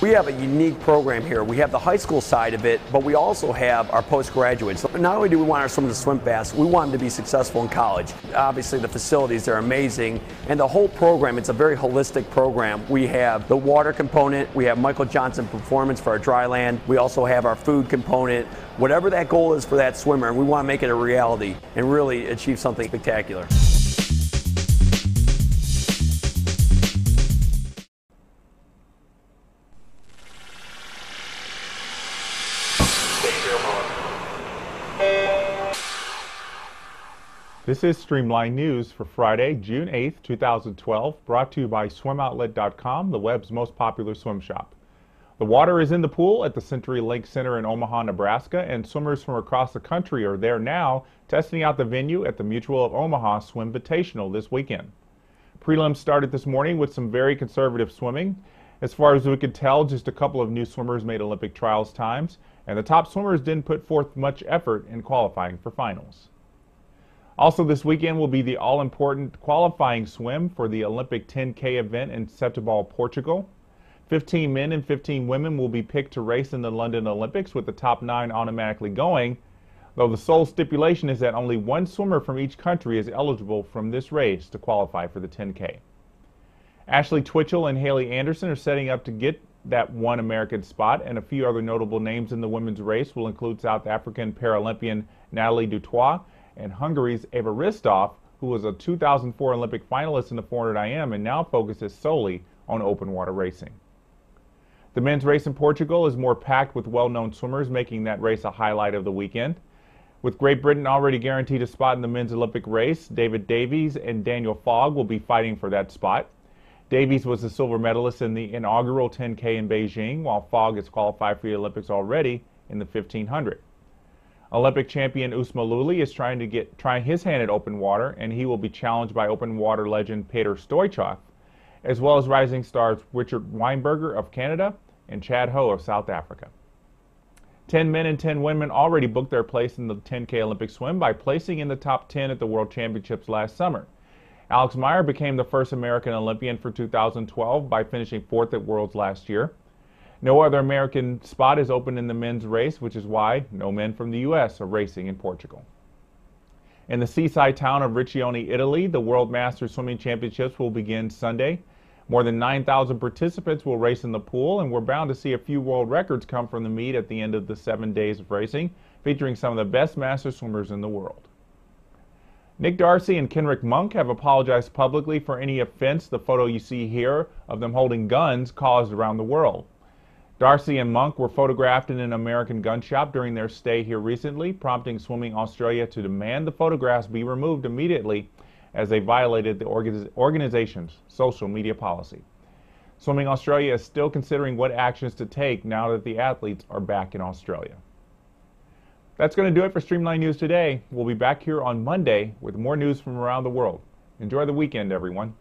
We have a unique program here. We have the high school side of it, but we also have our postgraduates. Not only do we want our swimmers to swim fast, we want them to be successful in college. Obviously the facilities are amazing, and the whole program, it's a very holistic program. We have the water component, we have Michael Johnson Performance for our dry land, we also have our food component. Whatever that goal is for that swimmer, we want to make it a reality and really achieve something spectacular. This is Streamlined News for Friday, June 8th, 2012, brought to you by SwimOutlet.com, the web's most popular swim shop. The water is in the pool at the CenturyLink Center in Omaha, Nebraska, and swimmers from across the country are there now testing out the venue at the Mutual of Omaha Swimvitational this weekend. Prelims started this morning with some very conservative swimming. As far as we could tell, just a couple of new swimmers made Olympic trials times, and the top swimmers didn't put forth much effort in qualifying for finals. Also this weekend will be the all-important qualifying swim for the Olympic 10K event in Setúbal, Portugal. 15 men and 15 women will be picked to race in the London Olympics, with the top 9 automatically going, though the sole stipulation is that only one swimmer from each country is eligible from this race to qualify for the 10K. Ashley Twitchell and Haley Anderson are setting up to get that one American spot, and a few other notable names in the women's race will include South African Paralympian Natalie Dutoit and Hungary's Eva Ristov, who was a 2004 Olympic finalist in the 400 IM and now focuses solely on open water racing. The men's race in Portugal is more packed with well-known swimmers, making that race a highlight of the weekend. With Great Britain already guaranteed a spot in the men's Olympic race, David Davies and Daniel Fogg will be fighting for that spot. Davies was the silver medalist in the inaugural 10K in Beijing, while Fogg is qualified for the Olympics already in the 1500. Olympic champion Usma Luli is trying his hand at open water, and he will be challenged by open water legend Peter Stoichkov, as well as rising stars Richard Weinberger of Canada and Chad Ho of South Africa. 10 men and 10 women already booked their place in the 10K Olympic swim by placing in the top 10 at the World Championships last summer. Alex Meyer became the first American Olympian for 2012 by finishing 4th at Worlds last year. No other American spot is open in the men's race, which is why no men from the U.S. are racing in Portugal. In the seaside town of Riccione, Italy, the World Masters Swimming Championships will begin Sunday. More than 9,000 participants will race in the pool, and we're bound to see a few world records come from the meet at the end of the 7 days of racing, featuring some of the best master swimmers in the world. D'Arcy and Kenrick Monk have apologized publicly for any offense the photo you see here of them holding guns caused around the world. D'Arcy and Monk were photographed in an American gun shop during their stay here recently, prompting Swimming Australia to demand the photographs be removed immediately as they violated the organization's social media policy. Swimming Australia is still considering what actions to take now that the athletes are back in Australia. That's going to do it for Streamlined News today. We'll be back here on Monday with more news from around the world. Enjoy the weekend, everyone.